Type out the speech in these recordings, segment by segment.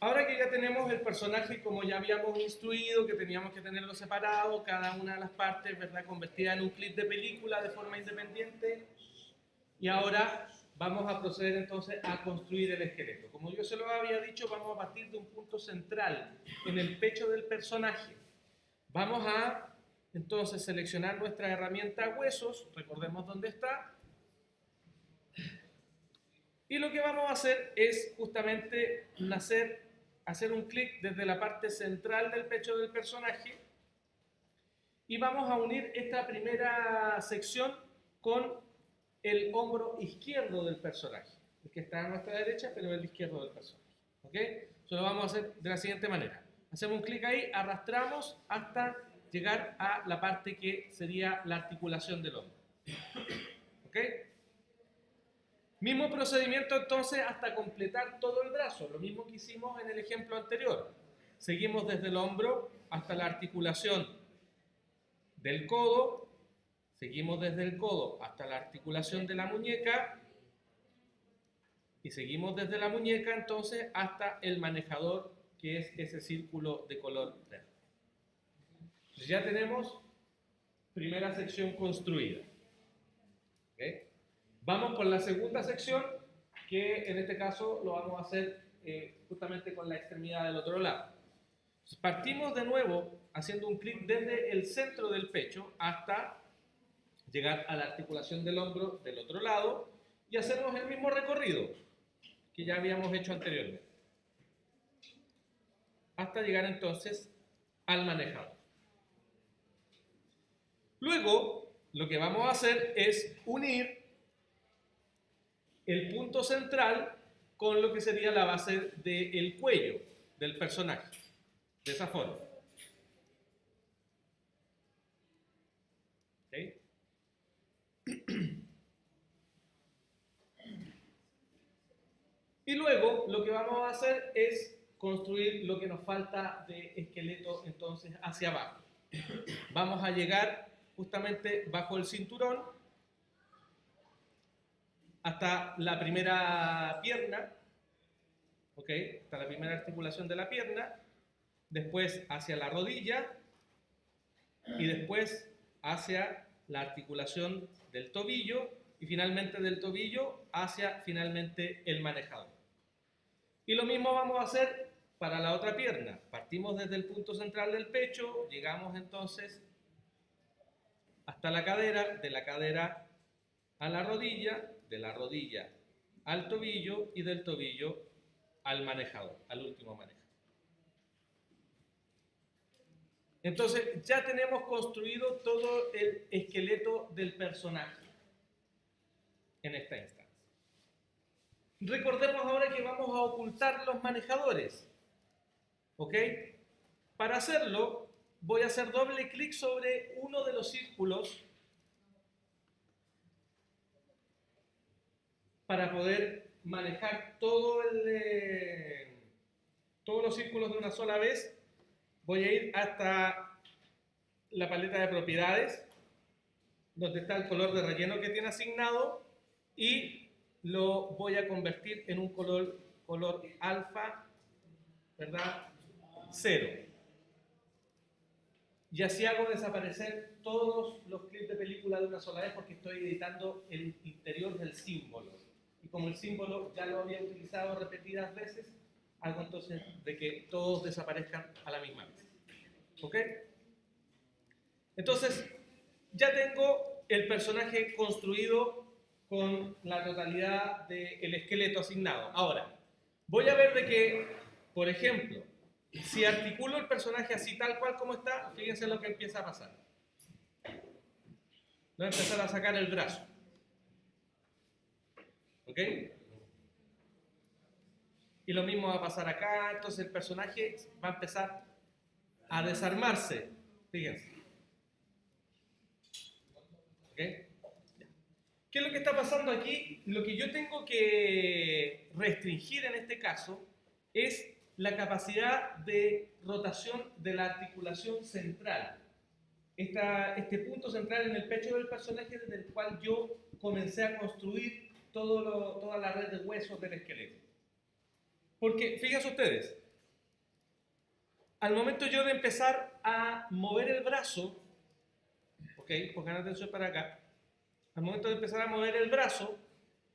Ahora que ya tenemos el personaje como ya habíamos instruido, que teníamos que tenerlo separado, cada una de las partes, ¿verdad?, convertida en un clip de película de forma independiente, y ahora vamos a proceder entonces a construir el esqueleto. Como yo se lo había dicho, vamos a partir de un punto central en el pecho del personaje. Vamos a entonces seleccionar nuestra herramienta huesos, recordemos dónde está, y lo que vamos a hacer es justamente hacer un clic desde la parte central del pecho del personaje y vamos a unir esta primera sección con el hombro izquierdo del personaje, el que está a nuestra derecha, pero el izquierdo del personaje. ¿Ok? Eso lo vamos a hacer de la siguiente manera. Hacemos un clic ahí, arrastramos hasta llegar a la parte que sería la articulación del hombro. ¿Ok? Mismo procedimiento entonces hasta completar todo el brazo, lo mismo que hicimos en el ejemplo anterior. Seguimos desde el hombro hasta la articulación del codo, seguimos desde el codo hasta la articulación de la muñeca y seguimos desde la muñeca entonces hasta el manejador, que es ese círculo de color verde. Entonces ya tenemos primera sección construida. ¿Okay? Vamos con la segunda sección, que en este caso lo vamos a hacer justamente con la extremidad del otro lado. Entonces, partimos de nuevo haciendo un clic desde el centro del pecho hasta llegar a la articulación del hombro del otro lado y hacemos el mismo recorrido que ya habíamos hecho anteriormente. Hasta llegar entonces al manejador. Luego, lo que vamos a hacer es unir el punto central con lo que sería la base del cuello del personaje, de esa forma. ¿Okay? Y luego lo que vamos a hacer es construir lo que nos falta de esqueleto entonces hacia abajo. Vamos a llegar justamente bajo el cinturón hasta la primera pierna, ¿ok? Hasta la primera articulación de la pierna, después hacia la rodilla y después hacia la articulación del tobillo y finalmente del tobillo hacia finalmente el manejador. Y lo mismo vamos a hacer para la otra pierna. Partimos desde el punto central del pecho, llegamos entonces hasta la cadera, de la cadera a la rodilla, de la rodilla al tobillo y del tobillo al manejador, al último manejador. Entonces ya tenemos construido todo el esqueleto del personaje en esta instancia. Recordemos ahora que vamos a ocultar los manejadores. ¿Ok? Para hacerlo voy a hacer doble clic sobre uno de los círculos para poder manejar todos los círculos de una sola vez. Voy a ir hasta la paleta de propiedades, donde está el color de relleno que tiene asignado, y lo voy a convertir en un color alfa, ¿verdad? 0. Y así hago desaparecer todos los clips de película de una sola vez porque estoy editando el interior del símbolo. Y como el símbolo ya lo había utilizado repetidas veces, hago entonces de que todos desaparezcan a la misma vez. ¿Ok? Entonces, ya tengo el personaje construido con la totalidad del esqueleto asignado. Ahora, voy a ver de que, por ejemplo, si articulo el personaje así tal cual como está, fíjense lo que empieza a pasar. Voy a empezar a sacar el brazo. ¿Ok? Y lo mismo va a pasar acá, entonces el personaje va a empezar a desarmarse. Fíjense. ¿Ok? ¿Qué es lo que está pasando aquí? Lo que yo tengo que restringir en este caso es la capacidad de rotación de la articulación central. Este punto central en el pecho del personaje desde el cual yo comencé a construir toda la red de huesos del esqueleto. Porque, fíjense ustedes, al momento yo de empezar a mover el brazo, ok, pongan atención para acá, al momento de empezar a mover el brazo,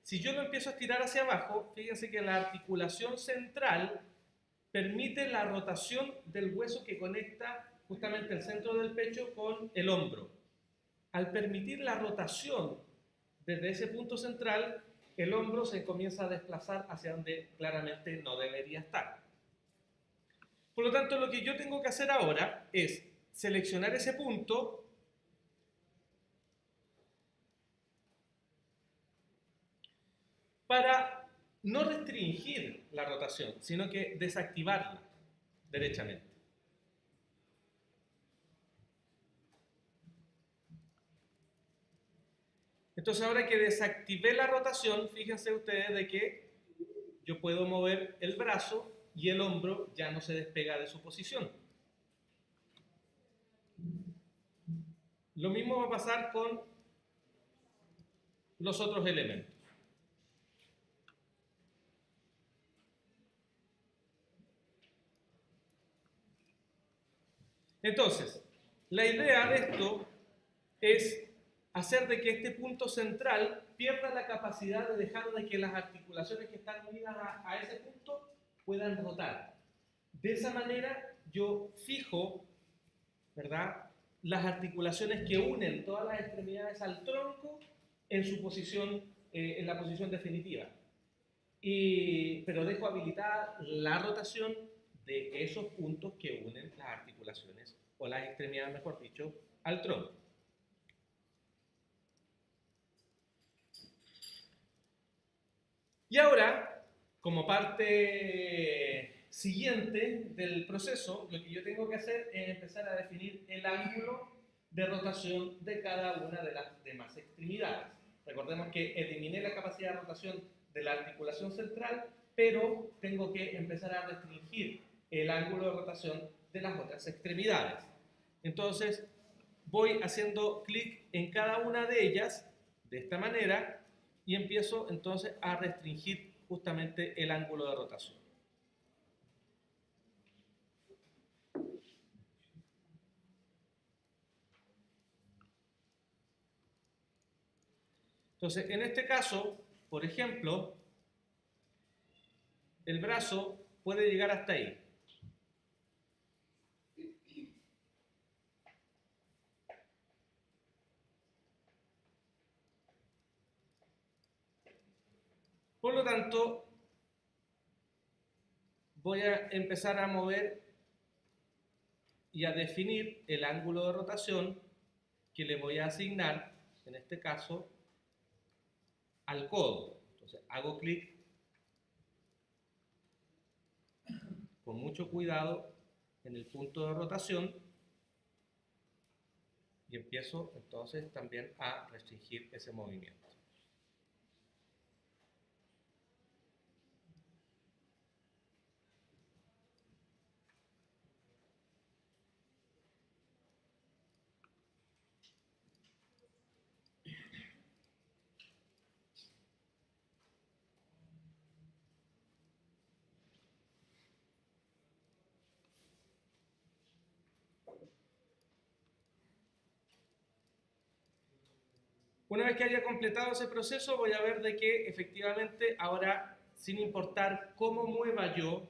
si yo lo empiezo a estirar hacia abajo, fíjense que la articulación central permite la rotación del hueso que conecta justamente el centro del pecho con el hombro. Al permitir la rotación desde ese punto central, el hombro se comienza a desplazar hacia donde claramente no debería estar. Por lo tanto, lo que yo tengo que hacer ahora es seleccionar ese punto para no restringir la rotación, sino que desactivarla derechamente. Entonces, ahora que desactivé la rotación, fíjense ustedes de que yo puedo mover el brazo y el hombro ya no se despega de su posición. Lo mismo va a pasar con los otros elementos. Entonces, la idea de esto es hacer de que este punto central pierda la capacidad de dejar de que las articulaciones que están unidas a ese punto puedan rotar. De esa manera yo fijo, ¿verdad?, las articulaciones que unen todas las extremidades al tronco en su posición, en la posición definitiva. Pero dejo habilitada la rotación de esos puntos que unen las articulaciones, o las extremidades, mejor dicho, al tronco. Y ahora, como parte siguiente del proceso, lo que yo tengo que hacer es empezar a definir el ángulo de rotación de cada una de las demás extremidades. Recordemos que eliminé la capacidad de rotación de la articulación central, pero tengo que empezar a restringir el ángulo de rotación de las otras extremidades. Entonces, voy haciendo clic en cada una de ellas de esta manera y empiezo entonces a restringir justamente el ángulo de rotación. Entonces, en este caso, por ejemplo, el brazo puede llegar hasta ahí. Por lo tanto, voy a empezar a mover y a definir el ángulo de rotación que le voy a asignar, en este caso, al codo. Entonces, hago clic con mucho cuidado en el punto de rotación y empiezo entonces también a restringir ese movimiento. Una vez que haya completado ese proceso, voy a ver de que efectivamente ahora, sin importar cómo mueva yo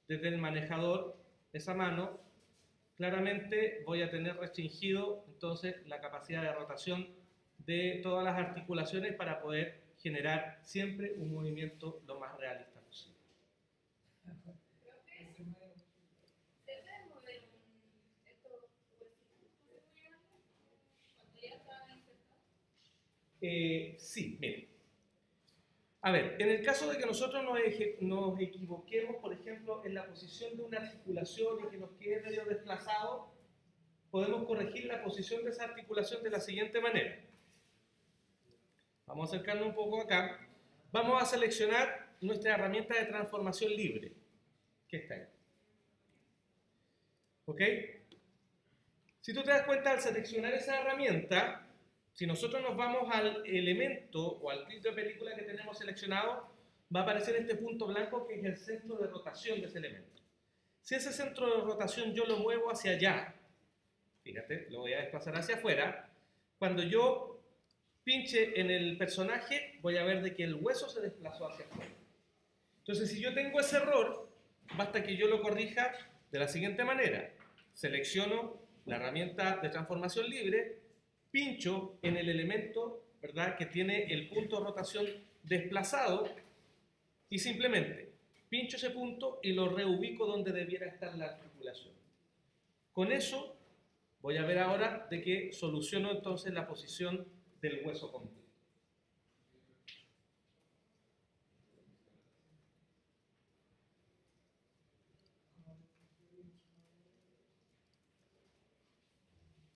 desde el manejador esa mano, claramente voy a tener restringido entonces la capacidad de rotación de todas las articulaciones para poder generar siempre un movimiento lo más realista posible. Sí, miren. A ver, en el caso de que nosotros nos equivoquemos, por ejemplo, en la posición de una articulación y que nos quede medio desplazado, podemos corregir la posición de esa articulación de la siguiente manera. Vamos a acercarnos un poco acá. Vamos a seleccionar nuestra herramienta de transformación libre, que está ahí. ¿Ok? Si tú te das cuenta, al seleccionar esa herramienta, si nosotros nos vamos al elemento o al clip de película que tenemos seleccionado, va a aparecer este punto blanco que es el centro de rotación de ese elemento. Si ese centro de rotación yo lo muevo hacia allá, fíjate, lo voy a desplazar hacia afuera, cuando yo pinche en el personaje, voy a ver de que el hueso se desplazó hacia afuera. Entonces, si yo tengo ese error, basta que yo lo corrija de la siguiente manera. Selecciono la herramienta de transformación libre, pincho en el elemento, ¿verdad?, que tiene el punto de rotación desplazado y simplemente pincho ese punto y lo reubico donde debiera estar la articulación. Con eso voy a ver ahora de que soluciono entonces la posición del hueso completo.